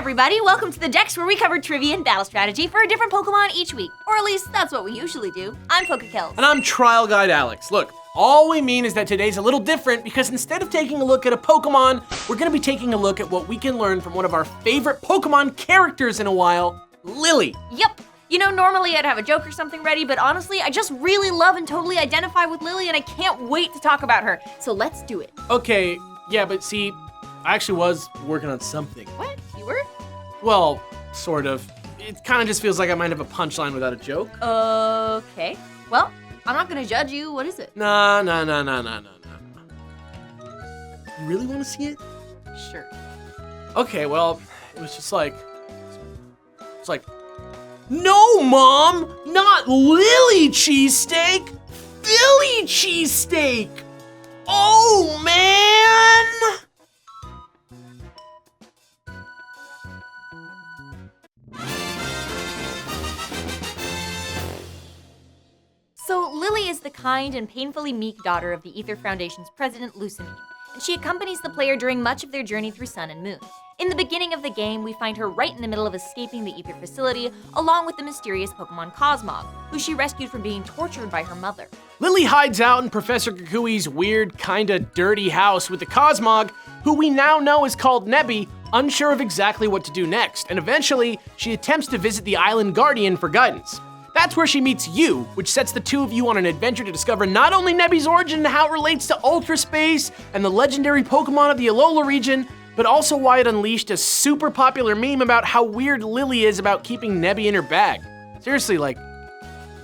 everybody, welcome to the Dex, where we cover trivia and battle strategy for a different Pokemon each week. Or at least, that's what we usually do. I'm PokeKills. And I'm Trial Guide Alex. Look, all we mean is that today's a little different because instead of taking a look at a Pokemon, we're gonna be taking a look at what we can learn from one of our favorite Pokemon characters in a while, Lillie. Yep. You know, normally I'd have a joke or something ready, but honestly, I just really love and totally identify with Lillie, and I can't wait to talk about her. So let's do it. Okay, yeah, but see, I actually was working on something. What? You were? Well, sort of. It kind of just feels like I might have a punchline without a joke. Okay. Well, I'm not gonna judge you. What is it? Nah. You really want to see it? Sure. Okay, well, it was just like, it's like, no, Mom, not Lillie cheesesteak, Philly cheesesteak. Oh, man. So Lillie is the kind and painfully meek daughter of the Aether Foundation's president, Lusamine, and she accompanies the player during much of their journey through Sun and Moon. In the beginning of the game, we find her right in the middle of escaping the Aether facility, along with the mysterious Pokemon Cosmog, who she rescued from being tortured by her mother. Lillie hides out in Professor Kukui's weird, kinda dirty house with the Cosmog, who we now know is called Nebby, unsure of exactly what to do next, and eventually, she attempts to visit the Island Guardian for guidance. That's where she meets you, which sets the two of you on an adventure to discover not only Nebby's origin and how it relates to Ultra Space and the legendary Pokemon of the Alola region, but also why it unleashed a super popular meme about how weird Lillie is about keeping Nebby in her bag. Seriously, like,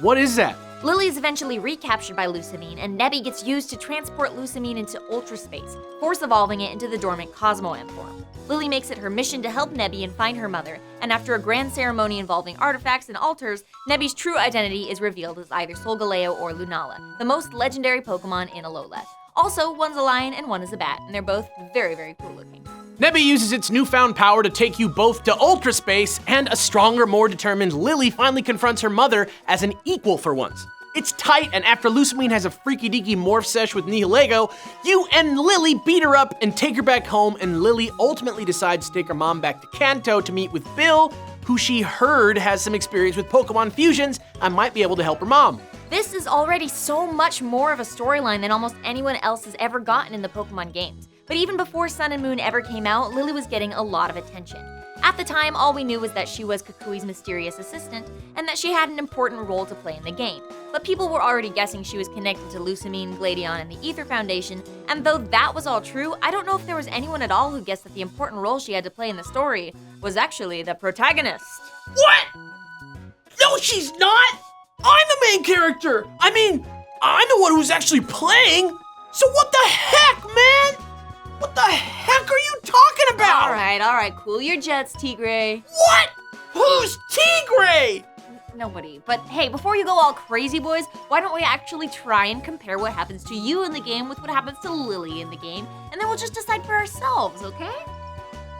what is that? Lillie is eventually recaptured by Lusamine, and Nebby gets used to transport Lusamine into Ultra Space, force evolving it into the dormant Cosmo-Am form. Lillie makes it her mission to help Nebby and find her mother, and after a grand ceremony involving artifacts and altars, Nebby's true identity is revealed as either Solgaleo or Lunala, the most legendary Pokemon in Alola. Also, one's a lion and one is a bat, and they're both very, very cool looking. Nebby uses its newfound power to take you both to Ultra Space, and a stronger, more determined Lillie finally confronts her mother as an equal for once. It's tight, and after Lusamine has a freaky-deaky morph sesh with Nihilego, you and Lillie beat her up and take her back home, and Lillie ultimately decides to take her mom back to Kanto to meet with Bill, who she heard has some experience with Pokemon fusions and might be able to help her mom. This is already so much more of a storyline than almost anyone else has ever gotten in the Pokemon games. But even before Sun and Moon ever came out, Lillie was getting a lot of attention. At the time, all we knew was that she was Kukui's mysterious assistant, and that she had an important role to play in the game. But people were already guessing she was connected to Lusamine, Gladion, and the Aether Foundation, and though that was all true, I don't know if there was anyone at all who guessed that the important role she had to play in the story was actually the protagonist. What? No, she's not! I'm the main character! I mean, I'm the one who's actually playing! So what the heck, man? What the heck are you talking about? All right, cool your jets, Tigray. What? Who's Tigray? Nobody. But hey, before you go all crazy, boys, why don't we actually try and compare what happens to you in the game with what happens to Lillie in the game, and then we'll just decide for ourselves, okay?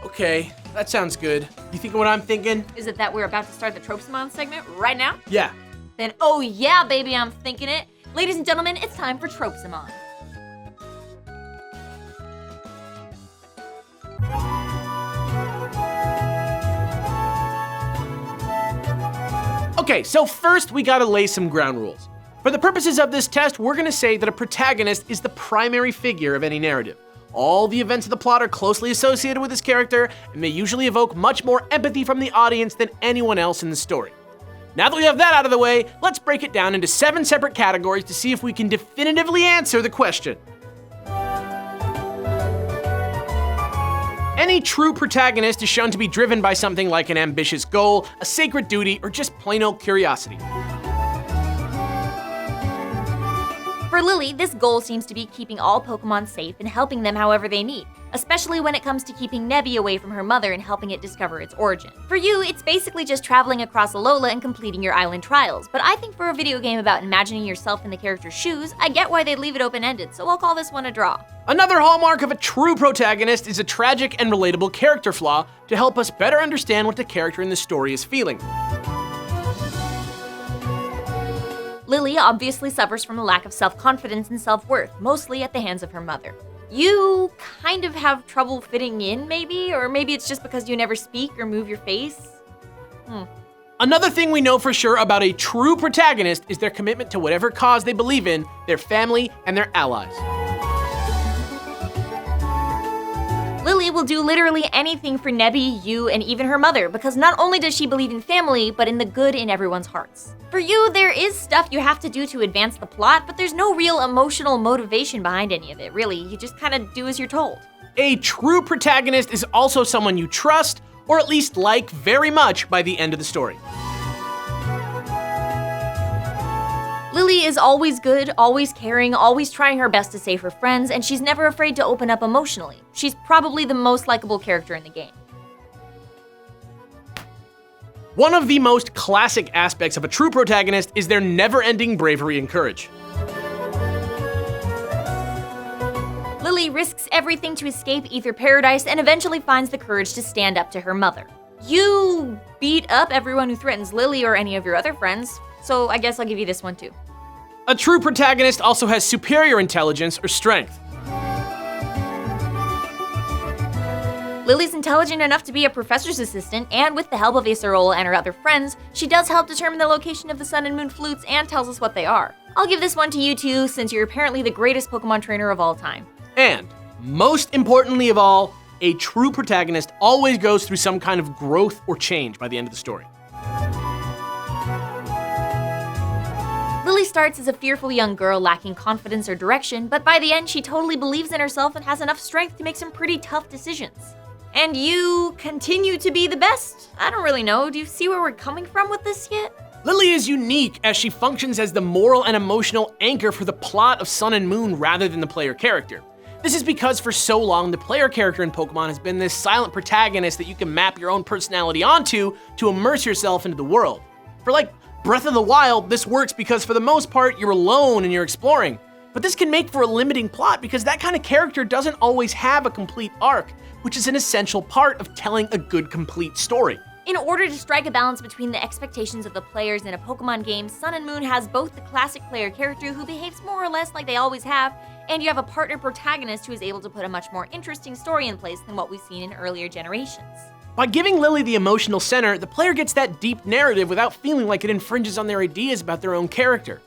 Okay, that sounds good. You thinking what I'm thinking? Is it that we're about to start the Tropesmon segment right now? Yeah. Then oh yeah, baby, I'm thinking it. Ladies and gentlemen, it's time for Tropesmon. Okay, so first we gotta lay some ground rules. For the purposes of this test, we're gonna say that a protagonist is the primary figure of any narrative. All the events of the plot are closely associated with this character and may usually evoke much more empathy from the audience than anyone else in the story. Now that we have that out of the way, let's break it down into 7 separate categories to see if we can definitively answer the question. Any true protagonist is shown to be driven by something like an ambitious goal, a sacred duty, or just plain old curiosity. For Lillie, this goal seems to be keeping all Pokemon safe and helping them however they need, especially when it comes to keeping Nebby away from her mother and helping it discover its origin. For you, it's basically just traveling across Alola and completing your island trials, but I think for a video game about imagining yourself in the character's shoes, I get why they leave it open-ended, so I'll call this one a draw. Another hallmark of a true protagonist is a tragic and relatable character flaw to help us better understand what the character in the story is feeling. Lillie obviously suffers from a lack of self-confidence and self-worth, mostly at the hands of her mother. You kind of have trouble fitting in, maybe? Or maybe it's just because you never speak or move your face? Another thing we know for sure about a true protagonist is their commitment to whatever cause they believe in, their family, and their allies. Lillie will do literally anything for Nebby, you, and even her mother, because not only does she believe in family, but in the good in everyone's hearts. For you, there is stuff you have to do to advance the plot, but there's no real emotional motivation behind any of it, really. You just kind of do as you're told. A true protagonist is also someone you trust, or at least like very much by the end of the story. Lillie is always good, always caring, always trying her best to save her friends, and she's never afraid to open up emotionally. She's probably the most likable character in the game. One of the most classic aspects of a true protagonist is their never-ending bravery and courage. Lillie risks everything to escape Ether Paradise and eventually finds the courage to stand up to her mother. You beat up everyone who threatens Lillie or any of your other friends, so I guess I'll give you this one too. A true protagonist also has superior intelligence or strength. Lillie's intelligent enough to be a professor's assistant, and with the help of Acerola and her other friends, she does help determine the location of the Sun and Moon flutes and tells us what they are. I'll give this one to you too, since you're apparently the greatest Pokemon trainer of all time. And, most importantly of all, a true protagonist always goes through some kind of growth or change by the end of the story. Lillie starts as a fearful young girl lacking confidence or direction, but by the end she totally believes in herself and has enough strength to make some pretty tough decisions. And you continue to be the best? I don't really know. Do you see where we're coming from with this yet? Lillie is unique as she functions as the moral and emotional anchor for the plot of Sun and Moon rather than the player character. This is because for so long, the player character in Pokemon has been this silent protagonist that you can map your own personality onto to immerse yourself into the world. For like Breath of the Wild, this works because for the most part, you're alone and you're exploring. But this can make for a limiting plot because that kind of character doesn't always have a complete arc, which is an essential part of telling a good complete story. In order to strike a balance between the expectations of the players in a Pokemon game, Sun and Moon has both the classic player character who behaves more or less like they always have, and you have a partner protagonist who is able to put a much more interesting story in place than what we've seen in earlier generations. By giving Lillie the emotional center, the player gets that deep narrative without feeling like it infringes on their ideas about their own character.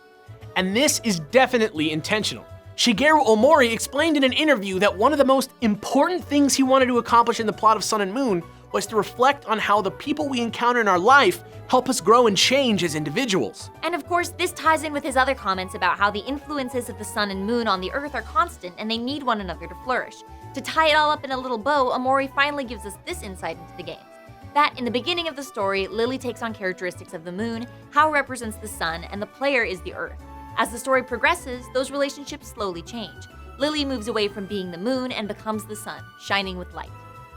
And this is definitely intentional. Shigeru Omori explained in an interview that one of the most important things he wanted to accomplish in the plot of Sun and Moon was to reflect on how the people we encounter in our life help us grow and change as individuals. And of course, this ties in with his other comments about how the influences of the Sun and Moon on the Earth are constant and they need one another to flourish. To tie it all up in a little bow, Omori finally gives us this insight into the games. That in the beginning of the story, Lillie takes on characteristics of the Moon, Hau represents the Sun, and the player is the Earth. As the story progresses, those relationships slowly change. Lillie moves away from being the Moon and becomes the Sun, shining with light.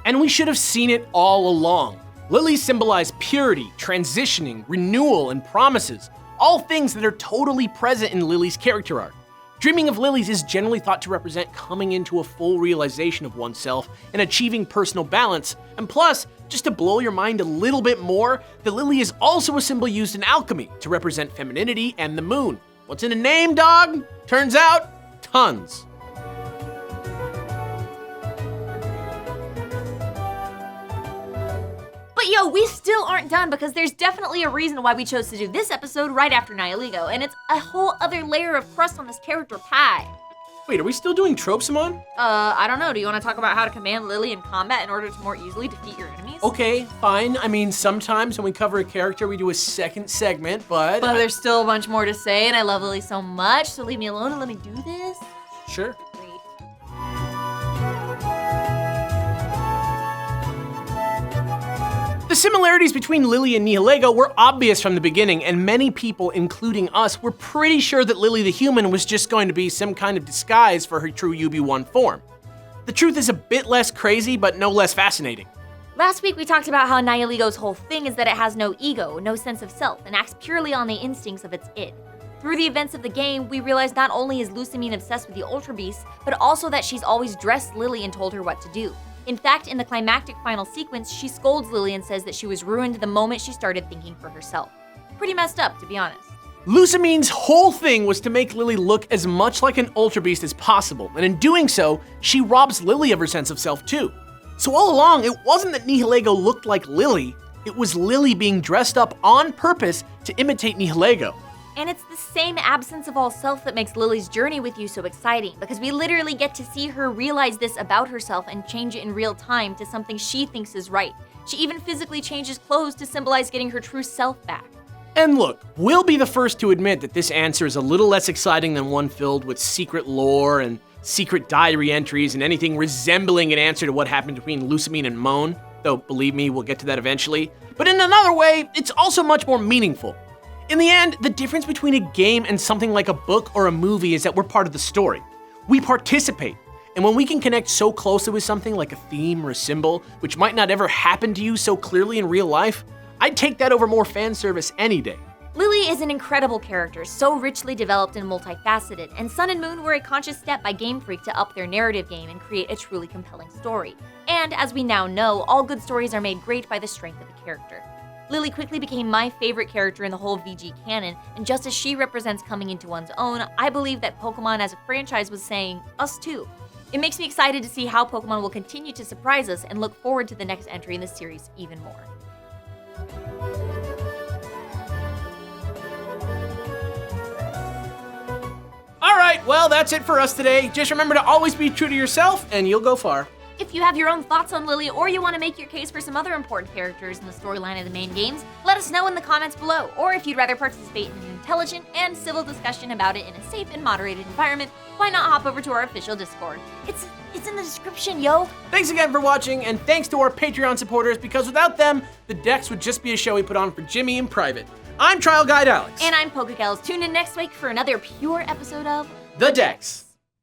And we should have seen it all along. Lilies symbolize purity, transitioning, renewal, and promises, all things that are totally present in Lillie's character arc. Dreaming of lilies is generally thought to represent coming into a full realization of oneself and achieving personal balance, and plus, just to blow your mind a little bit more, the lily is also a symbol used in alchemy to represent femininity and the moon. What's in a name, dog? Turns out, tons. But yo, we still aren't done because there's definitely a reason why we chose to do this episode right after Nihilego, and it's a whole other layer of crust on this character pie. Wait, are we still doing Tropesamon? I don't know. Do you want to talk about how to command Lillie in combat in order to more easily defeat your enemies? Okay, fine. I mean, sometimes when we cover a character, we do a second segment, but there's still a bunch more to say, and I love Lillie so much, so leave me alone and let me do this. Sure. Great. The similarities between Lillie and Nihilego were obvious from the beginning, and many people, including us, were pretty sure that Lillie the human was just going to be some kind of disguise for her true UB1 form. The truth is a bit less crazy, but no less fascinating. Last week we talked about how Nihilego's whole thing is that it has no ego, no sense of self, and acts purely on the instincts of its id. Through the events of the game, we realize not only is Lusamine obsessed with the Ultra Beasts, but also that she's always dressed Lillie and told her what to do. In fact, in the climactic final sequence, she scolds Lillie and says that she was ruined the moment she started thinking for herself. Pretty messed up, to be honest. Lucamine's whole thing was to make Lillie look as much like an Ultra Beast as possible, and in doing so, she robs Lillie of her sense of self too. So all along, it wasn't that Nihilego looked like Lillie, it was Lillie being dressed up on purpose to imitate Nihilego. And it's the same absence of all self that makes Lily's journey with you so exciting, because we literally get to see her realize this about herself and change it in real time to something she thinks is right. She even physically changes clothes to symbolize getting her true self back. And look, we'll be the first to admit that this answer is a little less exciting than one filled with secret lore and secret diary entries and anything resembling an answer to what happened between Lucamine and Moan, though believe me, we'll get to that eventually. But in another way, it's also much more meaningful. In the end, the difference between a game and something like a book or a movie is that we're part of the story. We participate. And when we can connect so closely with something like a theme or a symbol, which might not ever happen to you so clearly in real life, I'd take that over more fan service any day. Lillie is an incredible character, so richly developed and multifaceted, and Sun and Moon were a conscious step by Game Freak to up their narrative game and create a truly compelling story. And as we now know, all good stories are made great by the strength of the character. Lillie quickly became my favorite character in the whole VG canon, and just as she represents coming into one's own, I believe that Pokemon as a franchise was saying, us too. It makes me excited to see how Pokemon will continue to surprise us and look forward to the next entry in the series even more. Alright, well that's it for us today. Just remember to always be true to yourself and you'll go far. If you have your own thoughts on Lillie or you want to make your case for some other important characters in the storyline of the main games, let us know in the comments below. Or if you'd rather participate in an intelligent and civil discussion about it in a safe and moderated environment, why not hop over to our official Discord? It's in the description, yo! Thanks again for watching, and thanks to our Patreon supporters, because without them, the Dex would just be a show we put on for Jimmy in private. I'm Trial Guide Alex. And I'm Pokegels. Tune in next week for another pure episode of The Dex.